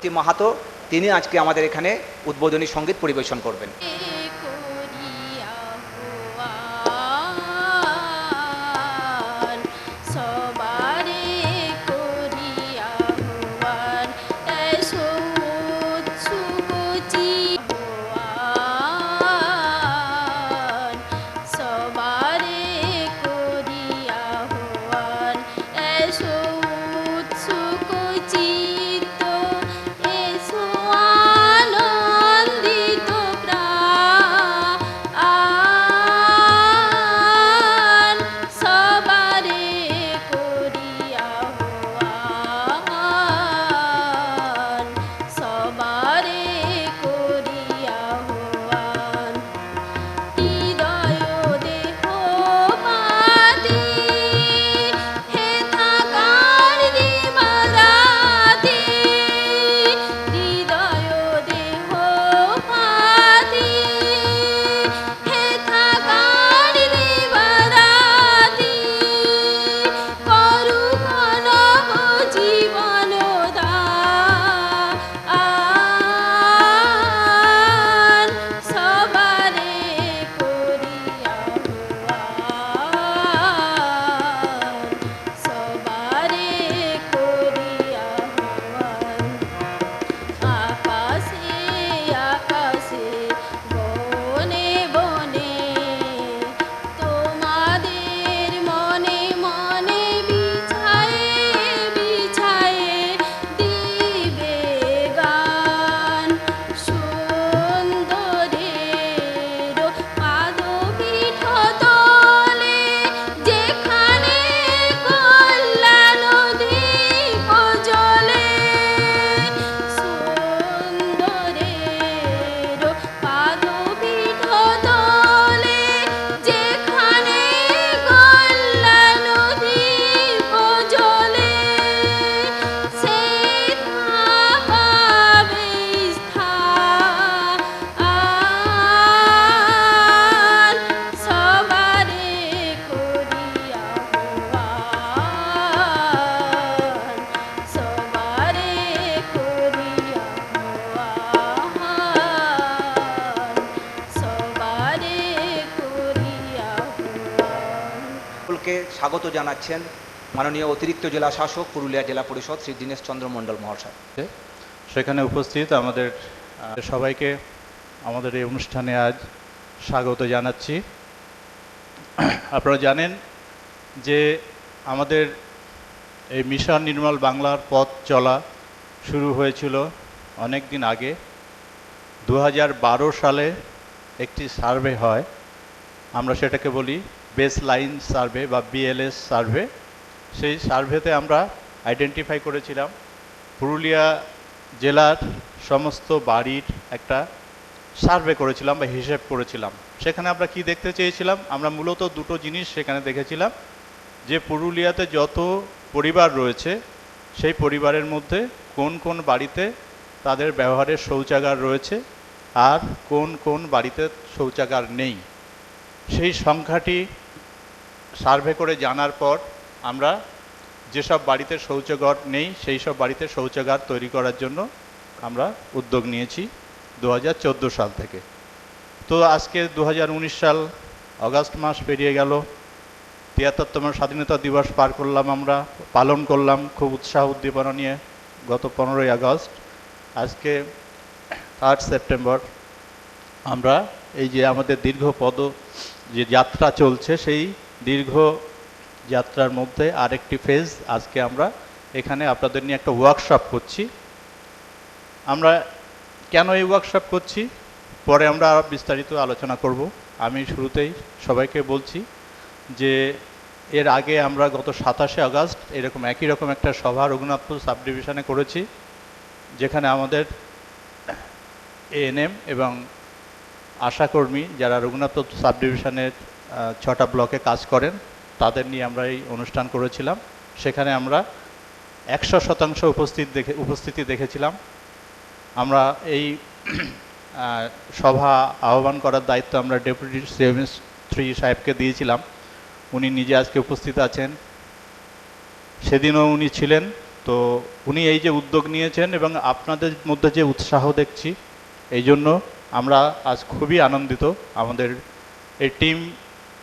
চক্রবর্তী মাহাতো, তিনি আজকে আমাদের এখানে উদ্বোধনী সঙ্গীত পরিবেশন করবেন। স্বাগত জানাচ্ছেন মাননীয় অতিরিক্ত জেলা শাসক পুরুলিয়া জেলা পরিষদ শ্রী দীনেশ চন্দ্র মণ্ডল মহাশয়। সেখানে উপস্থিত আমাদের সবাইকে আমাদের এই অনুষ্ঠানে আজ স্বাগত জানাচ্ছি। আপনারা জানেন যে আমাদের এই মিশন নির্মল বাংলার পথ চলা শুরু হয়েছিল অনেক দিন আগে। 2012 সালে একটি সার্ভে হয়, আমরা সেটাকে বলি বেস লাইন সার্ভে বা বিএলএস সার্ভে। সেই সার্ভেতে আমরা আইডেন্টিফাই করেছিলাম পুরুলিয়া জেলার সমস্ত বাড়ির একটা সার্ভে করেছিলাম বা হিসেব করেছিলাম। সেখানে আমরা কি দেখতে চেয়েছিলাম, আমরা মূলত দুটো জিনিস সেখানে দেখেছিলাম, যে পুরুলিয়াতে যত পরিবার রয়েছে সেই পরিবারের মধ্যে কোন কোন বাড়িতে তাদের ব্যবহারের শৌচাগার রয়েছে আর কোন কোন বাড়িতে শৌচাগার নেই। সেই সংখ্যাটি সার্ভে করে জানার পর আমরা যেসব বাড়িতে শৌচাগার নেই সেই সব বাড়িতে শৌচাগার তৈরি করার জন্য আমরা উদ্যোগ নিয়েছি 2014 সাল থেকে। তো আজকে 2019 সাল অগাস্ট মাস পেরিয়ে গেল, 73তম স্বাধীনতা দিবস আমরা পালন করলাম খুব উৎসাহ উদ্দীপনা নিয়ে গত 15ই আগস্ট। আজকে 8 সেপ্টেম্বর আমরা এই যে আমাদের দীর্ঘ যে যাত্রা চলছে সেই দীর্ঘ যাত্রার মধ্যে আরেকটি ফেজ আজকে আমরা এখানে আপনাদের নিয়ে একটা ওয়ার্কশপ করছি। আমরা কেন এই ওয়ার্কশপ করছি পরে আমরা বিস্তারিত আলোচনা করব। আমি শুরুতেই সবাইকে বলছি যে এর আগে আমরা গত 27শে আগস্ট এরকম একই রকম একটা সভা রঘুনাথপুর সাব ডিভিশনে করেছি, যেখানে আমাদের এএনএম এবং আশাকর্মী যারা রঘুনাথপুর সাব ডিভিশনের 6টা ব্লকে কাজ করেন তাদের নিয়ে আমরা এই অনুষ্ঠান করেছিলাম। সেখানে আমরা 100% উপস্থিতি দেখেছিলাম। আমরা এই সভা আহ্বান করার দায়িত্ব আমরা ডেপুটি CMS3 সাহেবকে দিয়েছিলাম। উনি নিজে আজকে উপস্থিত আছেন, সেদিনও উনি ছিলেন তো উনি এই যে উদ্যোগ নিয়েছেন এবং আপনাদের মধ্যে যে উৎসাহ দেখছি, এই জন্য আমরা আজ খুবই আনন্দিত। আমাদের এই টিম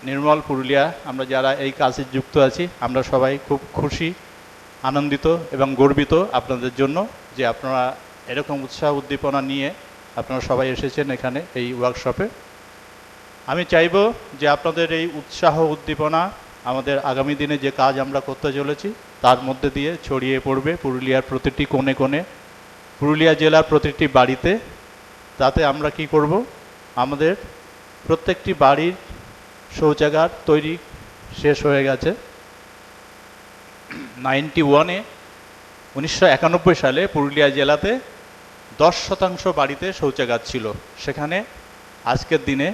নির্মল পুরুলিয়া, আমরা যারা এই কাজে যুক্ত আছি, আমরা সবাই খুব খুশি, আনন্দিত এবং গর্বিত আপনাদের জন্য যে আপনারা এরকম উৎসাহ উদ্দীপনা নিয়ে আপনারা সবাই এসেছেন এখানে এই ওয়ার্কশপে। আমি চাইব যে আপনাদের এই উৎসাহ উদ্দীপনা আমাদের আগামী দিনে যে কাজ আমরা করতে চলেছি তার মধ্যে দিয়ে ছড়িয়ে পড়বে পুরুলিয়ার প্রতিটি কোণে কোণে, পুরুলিয়া জেলার প্রতিটি বাড়িতে। তাতে আমরা কি করব, আমাদের প্রত্যেকটি বাড়ির শৌচাগার তৈরি শেষ হয়ে গেছে। 1991 সালে পুরুলিয়া জেলাতে 10% বাড়িতে শৌচাগার ছিল, সেখানে আজকের দিনে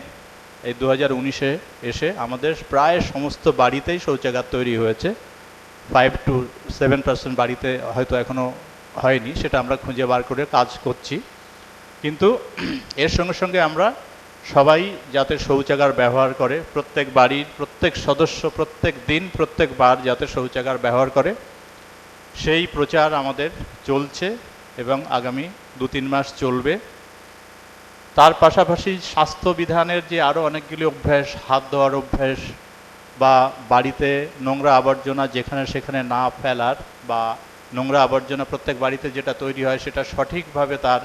এই 2019-এ এসে আমাদের প্রায় সমস্ত বাড়িতেই শৌচাগার তৈরি হয়েছে। 5 to 7% বাড়িতে হয়তো এখনও হয়নি, সেটা আমরা খুঁজে বার করে কাজ করছি। কিন্তু এর সঙ্গে সঙ্গে আমরা সবাই যাতে শৌচাগার ব্যবহার করে, প্রত্যেক বাড়ির প্রত্যেক সদস্য প্রত্যেক দিন প্রত্যেকবার যাতে শৌচাগার ব্যবহার করে, সেই প্রচার আমাদের চলছে এবং আগামী 2-3 মাস চলবে। তার পাশাপাশি স্বাস্থ্যবিধানের যে আরও অনেকগুলি অভ্যাস, হাত ধোয়ার অভ্যাস বা বাড়িতে নোংরা আবর্জনা যেখানে সেখানে না ফেলার, বা নোংরা আবর্জনা প্রত্যেক বাড়িতে যেটা তৈরি হয় সেটা সঠিকভাবে তার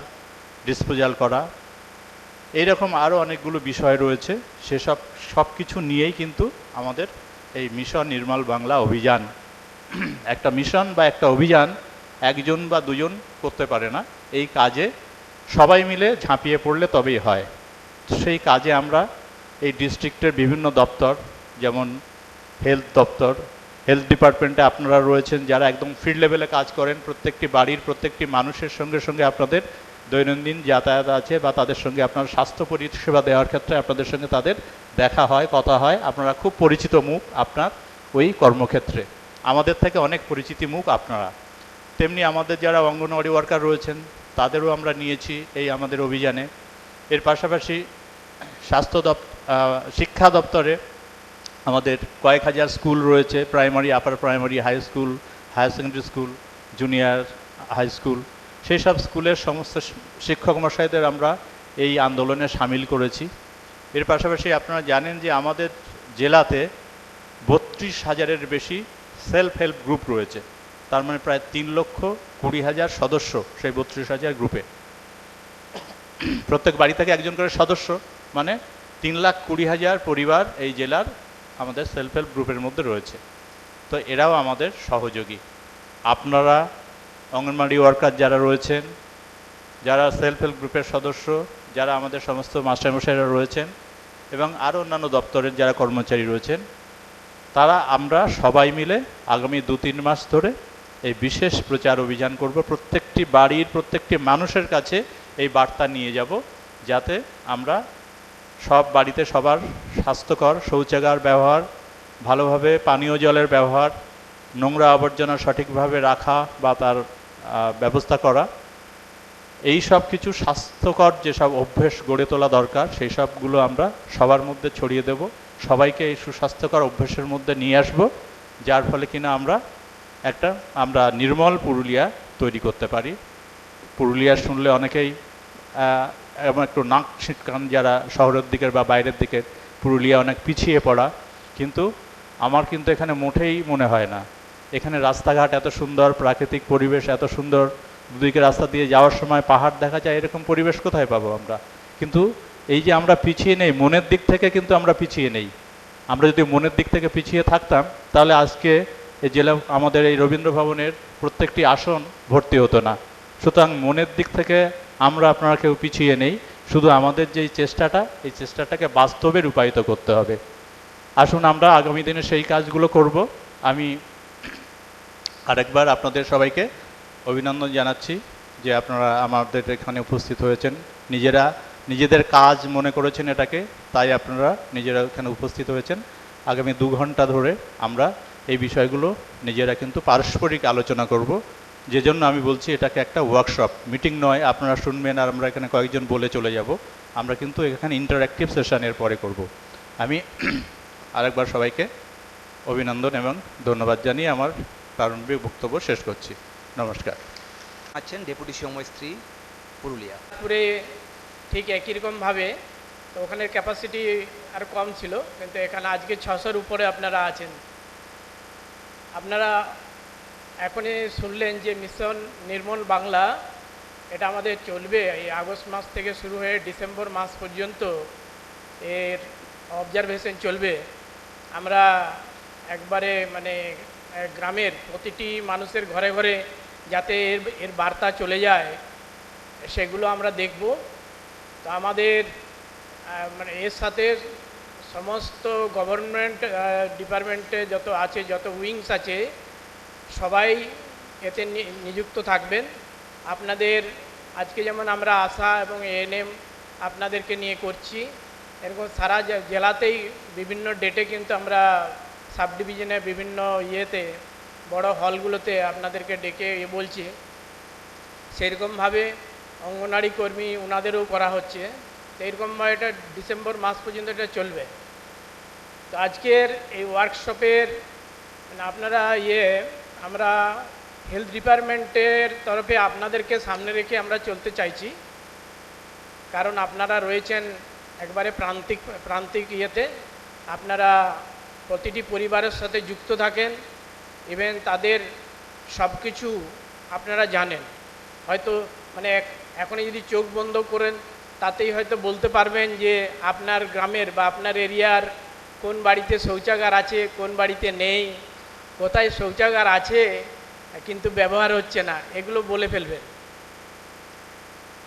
ডিসপোজাল করা, এইরকম আরও অনেকগুলো বিষয় রয়েছে। সব কিছু নিয়েই কিন্তু আমাদের এই মিশন নির্মল বাংলা অভিযান। একটা মিশন বা একটা অভিযান একজন বা দুজন করতে পারে না, এই কাজে সবাই মিলে ঝাঁপিয়ে পড়লে তবেই হয়। সেই কাজে আমরা এই ডিস্ট্রিক্টের বিভিন্ন দপ্তর, যেমন হেলথ দপ্তর, হেলথ ডিপার্টমেন্টে আপনারা রয়েছেন যারা একদম ফিল্ড লেভেলে কাজ করেন, প্রত্যেকটি বাড়ির প্রত্যেকটি মানুষের সঙ্গে সঙ্গে আপনাদের দৈনন্দিন যাতায়াত আছে বা তাদের সঙ্গে আপনার স্বাস্থ্য পরিষেবা দেওয়ার ক্ষেত্রে আপনাদের সঙ্গে তাদের দেখা হয়, কথা হয়, আপনারা খুব পরিচিত মুখ আপনার ওই কর্মক্ষেত্রে, আমাদের থেকে অনেক পরিচিতি মুখ আপনারা। তেমনি আমাদের যারা অঙ্গনওয়াড়ি ওয়ার্কার রয়েছেন তাদেরও আমরা নিয়েছি এই আমাদের অভিযানে। এর পাশাপাশি শিক্ষা দপ্তরে আমাদের কয়েক হাজার স্কুল রয়েছে, primary, upper primary, high school, higher secondary school, junior high school, সেই সব স্কুলের সমস্ত শিক্ষক মশাইদের আমরা এই আন্দোলনে সামিল করেছি। এর পাশাপাশি আপনারা জানেন যে আমাদের জেলাতে 32,000-এর বেশি সেলফ হেল্প গ্রুপ রয়েছে, তার মানে প্রায় 3,20,000 সদস্য সেই 32,000 গ্রুপে। প্রত্যেক বাড়ি থেকে একজন করে সদস্য, মানে 3,20,000 পরিবার এই জেলার আমাদের সেলফ হেল্প গ্রুপের মধ্যে রয়েছে। তো এরাও আমাদের সহযোগী। আপনারা অঙ্গনওয়াড়ি ওয়ার্কার যারা রয়েছেন, যারা সেলফ হেল্প গ্রুপের সদস্য, যারা আমাদের সমস্ত মাস্টারমশাইরা রয়েছেন এবং আরও অন্যান্য দপ্তরের যারা কর্মচারী রয়েছেন, তারা আমরা সবাই মিলে আগামী 2-3 মাস ধরে এই বিশেষ প্রচার অভিযান করব। প্রত্যেকটি বাড়ির প্রত্যেকটি মানুষের কাছে এই বার্তা নিয়ে যাব, যাতে আমরা সব বাড়িতে সবার স্বাস্থ্যকর শৌচাগার ব্যবহার, ভালোভাবে পানীয় জলের ব্যবহার, নোংরা আবর্জনা সঠিকভাবে রাখা বা তার ব্যবস্থা করা, এই সব কিছু স্বাস্থ্যকর যেসব অভ্যেস গড়ে তোলা দরকার সেই সবগুলো আমরা সবার মধ্যে ছড়িয়ে দেব, সবাইকে এই সুস্বাস্থ্যকর অভ্যেসের মধ্যে নিয়ে আসব, যার ফলে কিনা আমরা নির্মল পুরুলিয়া তৈরি করতে পারি। পুরুলিয়া শুনলে অনেকেই এমন একটু নাক ছিটকান যারা শহরের দিকের বা বাইরের দিকের, পুরুলিয়া অনেক পিছিয়ে পড়া, কিন্তু আমার কিন্তু এখানে মোটেই মনে হয় না। এখানে রাস্তাঘাট এত সুন্দর, প্রাকৃতিক পরিবেশ এত সুন্দর, দুদিকে রাস্তা দিয়ে যাওয়ার সময় পাহাড় দেখা যায়, এরকম পরিবেশ কোথায় পাবো আমরা? কিন্তু এই যে আমরা পিছিয়ে নেই, মনের দিক থেকে কিন্তু আমরা পিছিয়ে নেই। আমরা যদি মনের দিক থেকে পিছিয়ে থাকতাম তাহলে আজকে এই জেলা আমাদের এই রবীন্দ্র ভবনের প্রত্যেকটি আসন ভর্তি হতো না। সুতরাং মনের দিক থেকে আমরা আপনারা কেউ পিছিয়ে নেই, শুধু আমাদের যে চেষ্টাটা, এই চেষ্টাটাকে বাস্তবে রূপায়িত করতে হবে। আসুন আমরা আগামী দিনে সেই কাজগুলো করব। আমি আরেকবার আপনাদের সবাইকে অভিনন্দন জানাচ্ছি যে আপনারা আমাদের এখানে উপস্থিত হয়েছেন, নিজেদের কাজ মনে করেছেন এটাকে, তাই আপনারা নিজেরা এখানে উপস্থিত হয়েছেন। আগামী 2 ঘন্টা ধরে আমরা এই বিষয়গুলো নিজেরা কিন্তু পারস্পরিক আলোচনা করব, যে জন্য আমি বলছি এটাকে একটা ওয়ার্কশপ, মিটিং নয়। আপনারা শুনবেন আর আমরা এখানে কয়েকজন বলে চলে যাব, আমরা কিন্তু এখানে ইন্টারঅ্যাক্টিভ সেশনের পরে করব। আমি আরেকবার সবাইকে অভিনন্দন এবং ধন্যবাদ জানিয়ে আমার প্রারম্ভিক বক্তব্য শেষ করছি। নমস্কার। আছেন ডেপুটি সৌম্যশ্রী, পুরুলিয়া। পুরে ঠিক একই রকমভাবে, তো ওখানের ক্যাপাসিটি আর কম ছিল, কিন্তু এখানে আজকে 600-র উপরে আপনারা আছেন। আপনারা এখনই শুনলেন যে মিশন নির্মল বাংলা, এটা আমাদের চলবে এই আগস্ট মাস থেকে শুরু হয়ে ডিসেম্বর মাস পর্যন্ত এর অবজারভেশন চলবে। আমরা একবারে মানে গ্রামের প্রতিটি মানুষের ঘরে ঘরে যাতে এর বার্তা চলে যায় সেগুলো আমরা দেখব। তো আমাদের মানে এর সাথে সমস্ত গভর্নমেন্ট ডিপার্টমেন্টে যত আছে, যত উইংস আছে, সবাই এতে নিযুক্ত থাকবেন। আপনাদের আজকে যেমন আমরা আশা এবং এএনএম আপনাদেরকে নিয়ে করছি, এরকম সারা জেলাতেই বিভিন্ন ডেটে কিন্তু আমরা সাব ডিভিশনে বিভিন্ন ইয়েতে বড় হলগুলোতে আপনাদেরকে ডেকে বলছি। সেরকমভাবে অঙ্গনওয়াড়ি কর্মী ওনাদেরও করা হচ্ছে। তো এইরকমভাবে এটা ডিসেম্বর মাস পর্যন্ত এটা চলবে। তো আজকের এই ওয়ার্কশপের মানে আপনারা আমরা হেলথ ডিপার্টমেন্টের তরফে আপনাদেরকে সামনে রেখে আমরা চলতে চাইছি, কারণ আপনারা রয়েছেন একবারে প্রান্তিক ইয়েতে। আপনারা প্রতিটি পরিবারের সাথে যুক্ত থাকেন, ইভেন তাদের সব কিছু আপনারা জানেন। হয়তো মানে এখনই যদি চোখ বন্ধ করেন তাতেই হয়তো বলতে পারবেন যে আপনার গ্রামের বা আপনার এরিয়ার কোন বাড়িতে শৌচাগার আছে, কোন বাড়িতে নেই, কোথায় শৌচাগার আছে কিন্তু ব্যবহার হচ্ছে না, এগুলো বলে ফেলবেন।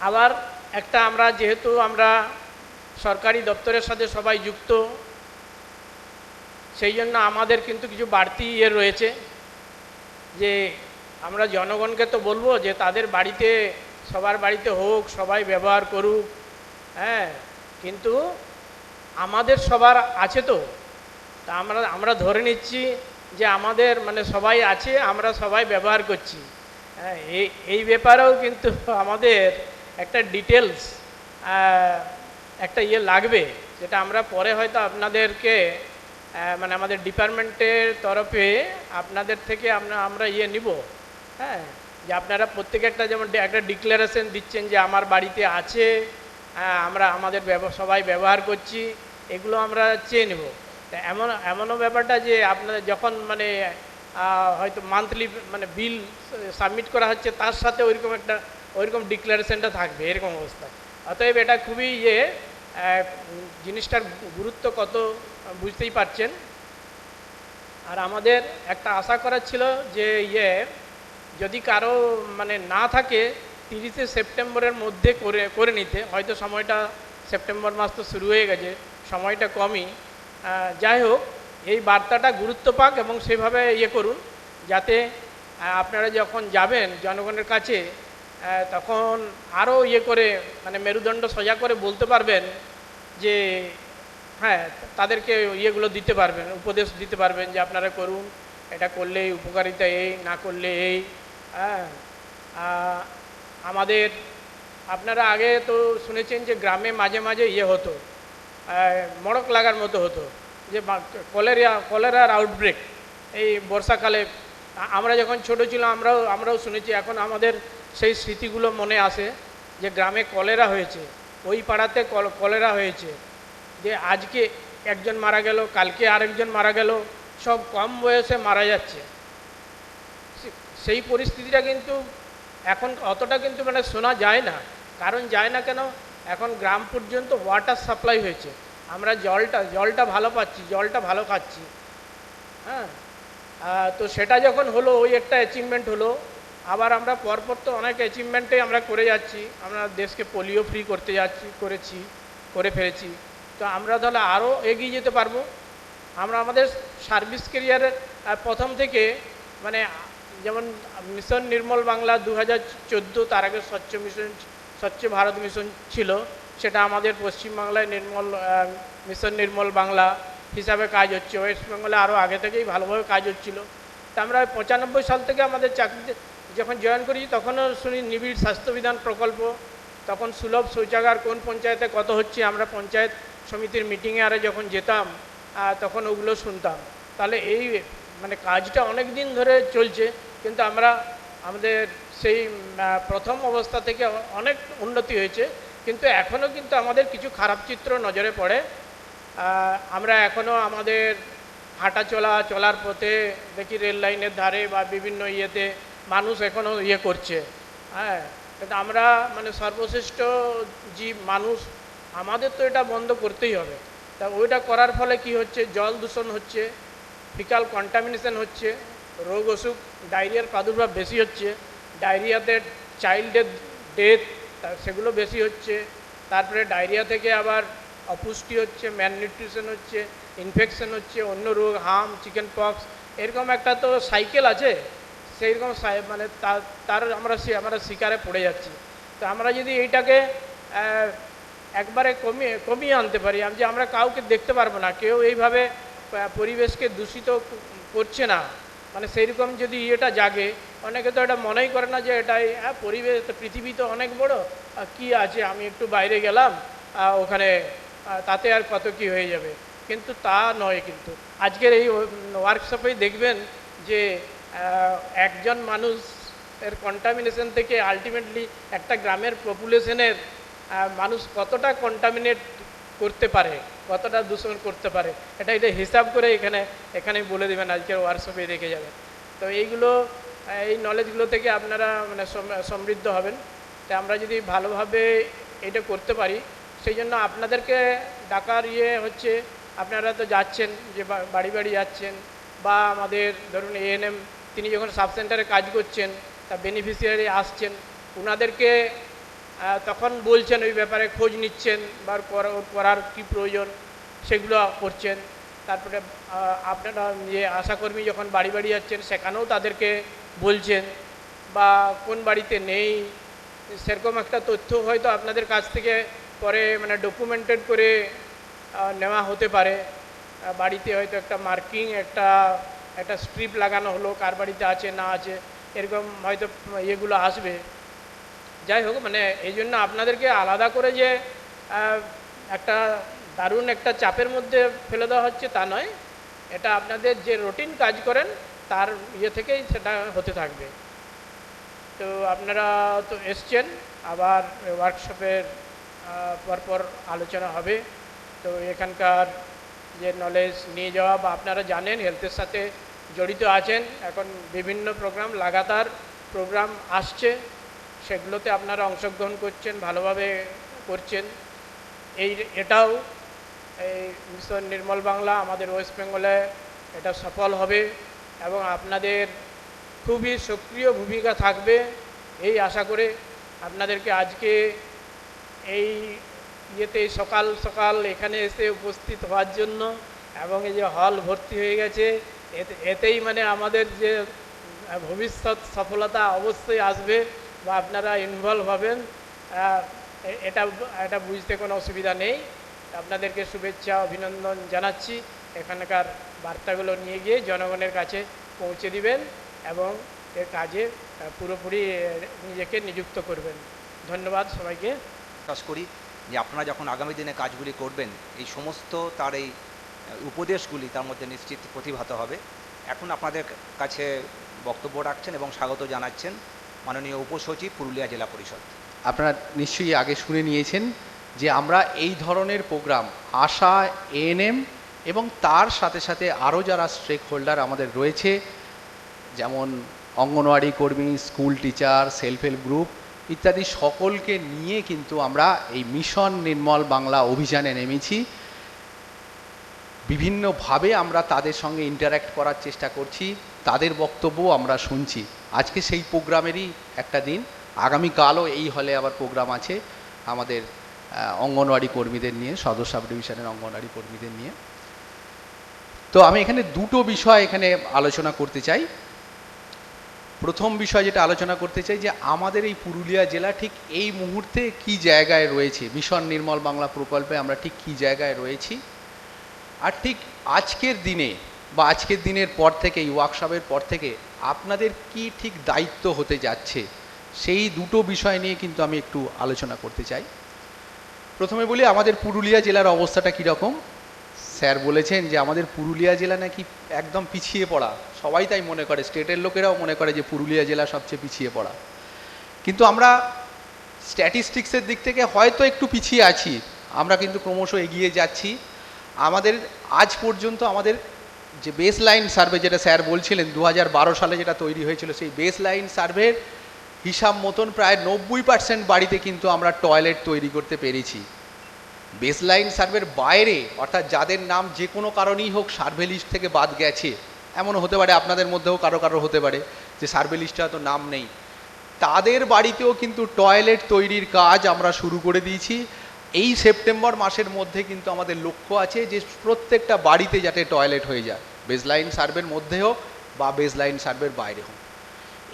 আবার একটা যেহেতু আমরা সরকারি দপ্তরের সাথে সবাই যুক্ত, সেই জন্য আমাদের কিন্তু কিছু বাড়তি রয়েছে যে আমরা জনগণকে তো বলবো যে তাদের বাড়িতে, সবার বাড়িতে হোক, সবাই ব্যবহার করুক, হ্যাঁ, কিন্তু আমাদের সবার আছে তো। তা আমরা ধরে নিচ্ছি যে আমাদের মানে সবাই আছে, আমরা সবাই ব্যবহার করছি। হ্যাঁ, এই ব্যাপারেও কিন্তু আমাদের একটা ডিটেলস একটা লাগবে, যেটা আমরা পরে হয়তো আপনাদেরকে মানে আমাদের ডিপার্টমেন্টের তরফে আপনাদের থেকে আমরা নিব। হ্যাঁ, যে আপনারা প্রত্যেকে যেমন একটা ডিক্লারেশন দিচ্ছেন যে আমার বাড়িতে আছে, আমাদের সবাই ব্যবহার করছি, এগুলো আমরা চেয়ে নেব। তা এমনও ব্যাপারটা যে আপনারা যখন মানে হয়তো মান্থলি মানে বিল সাবমিট করা হচ্ছে, তার সাথে ওইরকম ডিক্লারেশনটা থাকবে, এরকম অবস্থা। অতএব এটা খুবই জিনিসটার গুরুত্ব কত বুঝতেই পারছেন। আর আমাদের একটা আশা করা ছিল যে যদি কারো মানে না থাকে 30শে সেপ্টেম্বরের মধ্যে করে নিতে। হয়তো সময়টা সেপ্টেম্বর মাস তো শুরু হয়ে গেছে, সময়টা কমই। যাই হোক, এই বার্তাটা গুরুত্ব পাক এবং সেভাবে করুন, যাতে আপনারা যখন যাবেন জনগণের কাছে তখন আরও করে মানে মেরুদণ্ড সোজা করে বলতে পারবেন যে হ্যাঁ, তাদেরকে ইয়েগুলো দিতে পারবেন, উপদেশ দিতে পারবেন যে আপনারা করুন, এটা করলে এই উপকারিতা, এই না করলে এই। হ্যাঁ, আমাদের আপনারা আগে তো শুনেছেন যে গ্রামে মাঝে মাঝে হতো, মড়ক লাগার মতো হতো, যে কলেরার আউটব্রেক এই বর্ষাকালে। আমরা যখন ছোটো ছিলাম আমরাও শুনেছি। এখন আমাদের সেই স্মৃতিগুলো মনে আসে যে গ্রামে কলেরা হয়েছে, ওই পাড়াতে কলেরা হয়েছে, যে আজকে একজন মারা গেল, কালকে আরেকজন মারা গেল, সব কম বয়সে মারা যাচ্ছে। সেই পরিস্থিতিটা কিন্তু এখন অতটা কিন্তু মানে শোনা যায় না। কারণ যায় না কেন? এখন গ্রাম পর্যন্ত ওয়াটার সাপ্লাই হয়েছে, আমরা জলটা ভালো পাচ্ছি, জলটা ভালো খাচ্ছি। হ্যাঁ, তো সেটা যখন হলো, ওই একটা অ্যাচিভমেন্ট হলো। আবার আমরা পরপর তো অনেক অ্যাচিভমেন্টে আমরা করে যাচ্ছি। আমরা দেশকে পোলিও ফ্রি করে ফেলেছি। তো আমরা তাহলে আরও এগিয়ে যেতে পারবো। আমরা আমাদের সার্ভিস ক্যারিয়ারের প্রথম থেকে মানে যেমন মিশন নির্মল বাংলা 2014, তার আগে স্বচ্ছ ভারত মিশন ছিল, সেটা আমাদের পশ্চিমবাংলায় মিশন নির্মল বাংলা হিসাবে কাজ হচ্ছে। ওয়েস্ট বেঙ্গলে আরও আগে থেকেই ভালোভাবে কাজ হচ্ছিল। তা আমরা 95 সাল থেকে আমাদের চাকরিতে যখন জয়েন করি, তখনও শুনি নিবিড় স্বাস্থ্যবিধান প্রকল্প, তখন সুলভ শৌচাগার কোন পঞ্চায়েতে কত হচ্ছে, আমরা পঞ্চায়েত সমিতির মিটিংয়ে যখন যেতাম তখন ওগুলো শুনতাম। তাহলে এই মানে কাজটা অনেক দিন ধরে চলছে, কিন্তু আমরা আমাদের সেই প্রথম অবস্থা থেকে অনেক উন্নতি হয়েছে, কিন্তু এখনও কিন্তু আমাদের কিছু খারাপ চিত্র নজরে পড়ে। আমরা এখনও আমাদের হাঁটা চলার পথে দেখি রেল লাইনের ধারে বা বিভিন্ন ইয়েতে মানুষ এখনও ইয়ে করছে। হ্যাঁ, কিন্তু আমরা মানে সর্বশ্রেষ্ঠ জীব মানুষ, আমাদের তো এটা বন্ধ করতেই হবে। তা ওইটা করার ফলে কি হচ্ছে, জল দূষণ হচ্ছে, ফিকাল কন্টামিনেশন হচ্ছে, রোগ অসুখ, ডায়রিয়ার প্রাদুর্ভাব বেশি হচ্ছে, ডায়রিয়াতে চাইল্ডের ডেথ সেগুলো বেশি হচ্ছে। তারপরে ডায়রিয়া থেকে আবার অপুষ্টি হচ্ছে, ম্যালনিউট্রিশন হচ্ছে, ইনফেকশন হচ্ছে, অন্য রোগ, হাম, চিকেন পক্স, এরকম একটা তো সাইকেল আছে। সেই রকম মানে তার আমরা শিকারে পড়ে যাচ্ছি। তো আমরা যদি এইটাকে একবারে কমিয়ে আনতে পারি, যে আমরা কাউকে দেখতে পারবো না, কেউ এইভাবে পরিবেশকে দূষিত করছে না, মানে সেই রকম যদি এটা জাগে, অনেকে তো এটা মনেই করে না যে এটাই পরিবেশ, পৃথিবী তো অনেক বড়, কি আছে আমি একটু বাইরে গেলাম ওখানে, তাতে আর কত কি হয়ে যাবে। কিন্তু তা নয়। কিন্তু আজকের এই ওয়ার্কশপেই দেখবেন যে একজন মানুষ এর কন্টামিনেশন থেকে আলটিমেটলি একটা গ্রামের পপুলেশনের মানুষ কতটা কন্টামিনেট করতে পারে, কতটা দূষণ করতে পারে, এটা হিসাব করে এখানে বলে দেবেন, আজকের ওয়ার্কশপে দেখে যাবেন। তো এই নলেজগুলো থেকে আপনারা মানে সমৃদ্ধ হবেন। তো আমরা যদি ভালোভাবে এটা করতে পারি, সেই জন্য আপনাদেরকে ডাকার হচ্ছে, আপনারা তো যাচ্ছেন, যে বাড়ি বাড়ি যাচ্ছেন, বা আমাদের ধরুন এএনএম তিনি যখন সাব সেন্টারে কাজ করছেন, তা বেনিফিশিয়ারি আসছেন, ওনাদেরকে তখন বলছেন, ওই ব্যাপারে খোঁজ নিচ্ছেন, বা করার কী প্রয়োজন সেগুলো করছেন। তারপরে আপনারা যে আশাকর্মী যখন বাড়ি বাড়ি যাচ্ছেন, সেখানেও তাদেরকে বলছেন, বা কোন বাড়িতে নেই সেরকম একটা তথ্য হয়তো আপনাদের কাছ থেকে পরে মানে ডকুমেন্টেড করে নেওয়া হতে পারে। বাড়িতে হয়তো একটা মার্কিং, একটা স্ট্রিপ লাগানো হলো, কার বাড়িতে আছে না আছে, এরকম হয়তো ইয়েগুলো আসবে। যাই হোক, মানে এই জন্য আপনাদেরকে আলাদা করে যে একটা দারুণ একটা চাপের মধ্যে ফেলে দেওয়া হচ্ছে তা নয়, এটা আপনাদের যে রুটিন কাজ করেন তার থেকেই সেটা হতে থাকবে। তো আপনারা তো এসছেন, আবার ওয়ার্কশপের পরপর আলোচনা হবে। তো এখানকার যে নলেজ নিয়ে যাওয়া, বা আপনারা জানেন হেলথের সাথে জড়িত আছেন, এখন বিভিন্ন প্রোগ্রাম, লাগাতার প্রোগ্রাম আসছে, সেগুলোতে আপনারা অংশগ্রহণ করছেন, ভালোভাবে করছেন। এটাও এই মিশন নির্মল বাংলা আমাদের ওয়েস্ট বেঙ্গলে এটা সফল হবে, এবং আপনাদের খুবই সক্রিয় ভূমিকা থাকবে এই আশা করে আপনাদেরকে আজকে এই সকাল সকাল এখানে এসে উপস্থিত হওয়ার জন্য, এবং এই যে হল ভর্তি হয়ে গেছে, এতেই মানে আমাদের যে ভবিষ্যৎ সফলতা অবশ্যই আসবে, বা আপনারা ইনভলভ হবেন, এটা বুঝতে কোনো অসুবিধা নেই। আপনাদেরকে শুভেচ্ছা, অভিনন্দন জানাচ্ছি। এখানকার বার্তাগুলো নিয়ে গিয়ে জনগণের কাছে পৌঁছে দিবেন, এবং এর কাজে পুরোপুরি নিজেকে নিযুক্ত করবেন। ধন্যবাদ সবাইকে। বিশ্বাস করি যে আপনারা যখন আগামী দিনে কাজগুলি করবেন, এই সমস্ত তার এই উপদেশগুলি তার মধ্যে নিশ্চিত প্রতিভাত হবে। এখন আপনাদের কাছে বক্তব্য রাখছেন এবং স্বাগত জানাচ্ছেন মাননীয় উপসচিব, পুরুলিয়া জেলা পরিষদ। আপনারা নিশ্চয়ই আগে শুনে নিয়েছেন যে আমরা এই ধরনের প্রোগ্রাম আশা, এএনএম এবং তার সাথে সাথে আরও যারা স্টেক হোল্ডার আমাদের রয়েছে, যেমন অঙ্গনওয়াড়ি কর্মী, school teacher, self help group ইত্যাদি, সকলকে নিয়ে কিন্তু আমরা এই মিশন নির্মল বাংলা অভিযানে নেমেছি। বিভিন্নভাবে আমরা তাদের সঙ্গে ইন্টারঅ্যাক্ট করার চেষ্টা করছি, তাদের বক্তব্য আমরা শুনছি। আজকে সেই প্রোগ্রামেরই একটা দিন, আগামীকালও এই হলে আবার প্রোগ্রাম আছে আমাদের অঙ্গনওয়াড়ি কর্মীদের নিয়ে, সদর সাব ডিভিশনের অঙ্গনওয়াড়ি কর্মীদের নিয়ে। তো আমি এখানে দুটো বিষয় এখানে আলোচনা করতে চাই। প্রথম বিষয় যেটা আলোচনা করতে চাই, যে আমাদের এই পুরুলিয়া জেলা ঠিক এই মুহূর্তে কি জায়গায় রয়েছে, মিশন নির্মল বাংলা প্রকল্পে আমরা ঠিক কি জায়গায় রয়েছি, আর ঠিক আজকের দিনে বা আজকের দিনের পর থেকে, এই ওয়ার্কশপের পর থেকে আপনাদের কি ঠিক দায়িত্ব হতে যাচ্ছে, সেই দুটো বিষয় নিয়ে কিন্তু আমি একটু আলোচনা করতে চাই। প্রথমে বলি আমাদের পুরুলিয়া জেলার অবস্থাটা কীরকম। স্যার বলেছেন যে আমাদের পুরুলিয়া জেলা নাকি একদম পিছিয়ে পড়া, সবাই তাই মনে করে, স্টেটের লোকেরাও মনে করে যে পুরুলিয়া জেলা সবচেয়ে পিছিয়ে পড়া। কিন্তু আমরা স্ট্যাটিস্টিক্সের দিক থেকে হয়তো একটু পিছিয়ে আছি, আমরা কিন্তু ক্রমশ এগিয়ে যাচ্ছি। আমাদের আজ পর্যন্ত আমাদের যে বেস লাইন সার্ভে যেটা স্যার বলছিলেন 2012 সালে যেটা তৈরি হয়েছিল, সেই বেস লাইন সার্ভের হিসাব মতন প্রায় 90% বাড়িতে কিন্তু আমরা টয়লেট তৈরি করতে পেরেছি। বেস লাইন সার্ভের বাইরে, অর্থাৎ যাদের নাম যে কোনো কারণেই হোক সার্ভে লিস্ট থেকে বাদ গেছে, এমনও হতে পারে আপনাদের মধ্যেও কারো কারো হতে পারে যে সার্ভে লিস্টে হয়তো নাম নেই, তাদের বাড়িতেও কিন্তু টয়লেট তৈরির কাজ আমরা শুরু করে দিয়েছি। এই সেপ্টেম্বর মাসের মধ্যে কিন্তু আমাদের লক্ষ্য আছে যে প্রত্যেকটা বাড়িতে যাতে টয়লেট হয়ে যায়, বেসলাইন সার্ভের মধ্যে হোক বা বেসলাইন সার্ভের বাইরে হোক।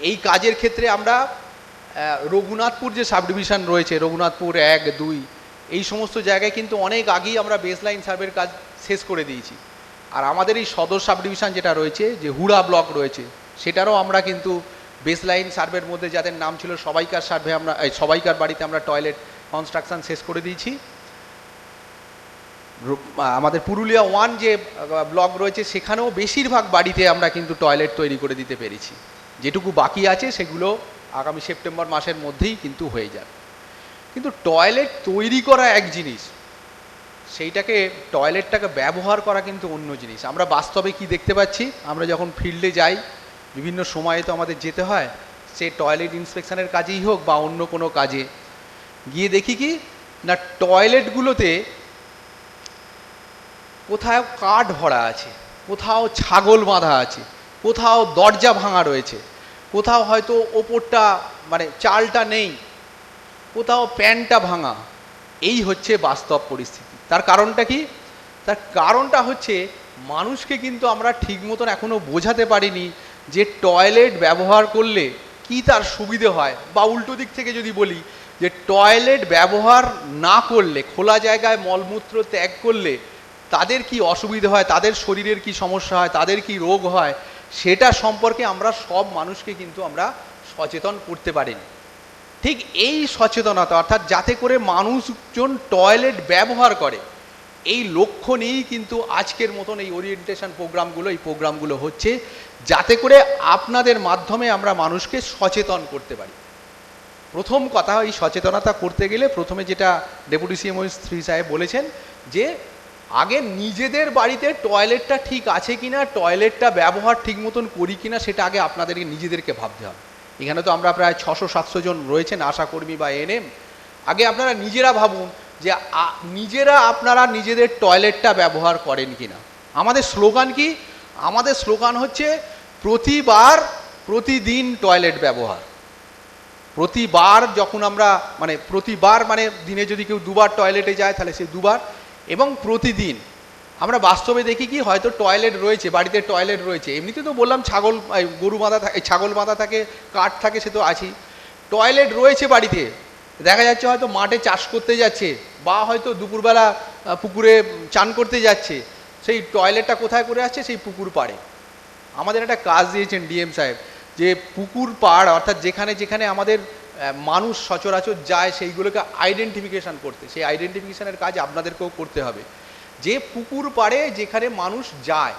এই কাজের ক্ষেত্রে আমরা রঘুনাথপুর যে সাব ডিভিশন রয়েছে, রঘুনাথপুর 1, 2, এই সমস্ত জায়গায় কিন্তু অনেক আগেই আমরা বেসলাইন সার্ভের কাজ শেষ করে দিয়েছি। আর আমাদের এই সদর সাব ডিভিশন যেটা রয়েছে, যে হুড়া ব্লক রয়েছে, সেটারও আমরা কিন্তু বেসলাইন সার্ভের মধ্যে যাদের নাম ছিল সবাইকার সার্ভে আমরা সবাইকার বাড়িতে আমরা টয়লেট কনস্ট্রাকশন শেষ করে দিয়েছি। আমাদের পুরুলিয়া 1 যে ব্লক রয়েছে, সেখানেও বেশিরভাগ বাড়িতে আমরা কিন্তু টয়লেট তৈরি করে দিতে পেরেছি। যেটুকু বাকি আছে সেগুলো আগামী সেপ্টেম্বর মাসের মধ্যেই কিন্তু হয়ে যাবে। কিন্তু টয়লেট তৈরি করা এক জিনিস, সেইটাকে টয়লেটটাকে ব্যবহার করা কিন্তু অন্য জিনিস। আমরা বাস্তবে কি দেখতে পাচ্ছি, আমরা যখন ফিল্ডে যাই, বিভিন্ন সময়ে তো আমাদের যেতে হয়, সে টয়লেট ইন্সপেকশনের কাজেই হোক বা অন্য কোনো কাজে, গিয়ে দেখি কি না টয়লেটগুলোতে কোথাও কাঠ ভরা আছে, কোথাও ছাগল বাঁধা আছে, কোথাও দরজা ভাঙা রয়েছে, কোথাও হয়তো ওপরটা মানে চালটা নেই, কোথাও প্যানটা ভাঙা। এই হচ্ছে বাস্তব পরিস্থিতি। তার কারণটা কি? তার কারণটা হচ্ছে মানুষকে কিন্তু আমরা ঠিক মতন এখনও বোঝাতে পারিনি যে টয়লেট ব্যবহার করলে কি তার সুবিধে হয়, বা উল্টো দিক থেকে যদি বলি যে টয়লেট ব্যবহার না করলে, খোলা জায়গায় মলমূত্র ত্যাগ করলে তাদের কি অসুবিধে হয়, তাদের শরীরের কি সমস্যা হয়, তাদের কি রোগ হয়, সেটা সম্পর্কে আমরা সব মানুষকে কিন্তু আমরা সচেতন করতে পারিনি। ঠিক এই সচেতনতা, অর্থাৎ যাতে করে মানুষজন টয়লেট ব্যবহার করে, এই লক্ষ্য নিয়েই কিন্তু আজকের মতন এই ওরিয়েন্টেশন প্রোগ্রামগুলো, এই প্রোগ্রামগুলো হচ্ছে, যাতে করে আপনাদের মাধ্যমে আমরা মানুষকে সচেতন করতে পারি। প্রথম কথা, এই সচেতনতা করতে গেলে প্রথমে যেটা ডেপুটি সিএমও শ্রী সাহেব বলেছেন যে আগে নিজেদের বাড়িতে টয়লেটটা ঠিক আছে কিনা, টয়লেটটা ব্যবহার ঠিক মতন করি কিনা, সেটা আগে আপনাদেরকে নিজেদেরকে ভাবতে হবে। এখানে তো আমরা প্রায় 600-700 জন রয়েছেন আশাকর্মী বা এনএম। আগে আপনারা নিজেরা ভাবুন যে নিজেরা আপনারা নিজেদের টয়লেটটা ব্যবহার করেন কিনা। আমাদের স্লোগান কি? আমাদের স্লোগান হচ্ছে প্রতিবার প্রতিদিন টয়লেট ব্যবহার। প্রতিবার যখন আমরা প্রতিবার দিনে যদি কেউ 2 বার টয়লেটে যায় তাহলে সে 2 বার, এবং প্রতিদিন। আমরা বাস্তবে দেখি কি, হয়তো টয়লেট রয়েছে, বাড়িতে টয়লেট রয়েছে, এমনিতে তো বললাম গরু বাঁধা থাকে, ছাগল বাঁধা থাকে, কাঠ থাকে, সে তো আছেই। টয়লেট রয়েছে বাড়িতে, দেখা যাচ্ছে হয়তো মাঠে চাষ করতে যাচ্ছে, বা হয়তো দুপুরবেলা পুকুরে চান করতে যাচ্ছে, সেই টয়লেটটা কোথায় করে আসছে? সেই পুকুর পাড়ে। আমাদের একটা কাজ দিয়েছেন ডিএম সাহেব, যে পুকুর পাড়, অর্থাৎ যেখানে যেখানে আমাদের মানুষ সচরাচর যায়, সেইগুলোকে আইডেন্টিফিকেশান করতে, সেই আইডেন্টিফিকেশানের কাজ আপনাদেরকেও করতে হবে। যে পুকুর পাড়ে যেখানে মানুষ যায়,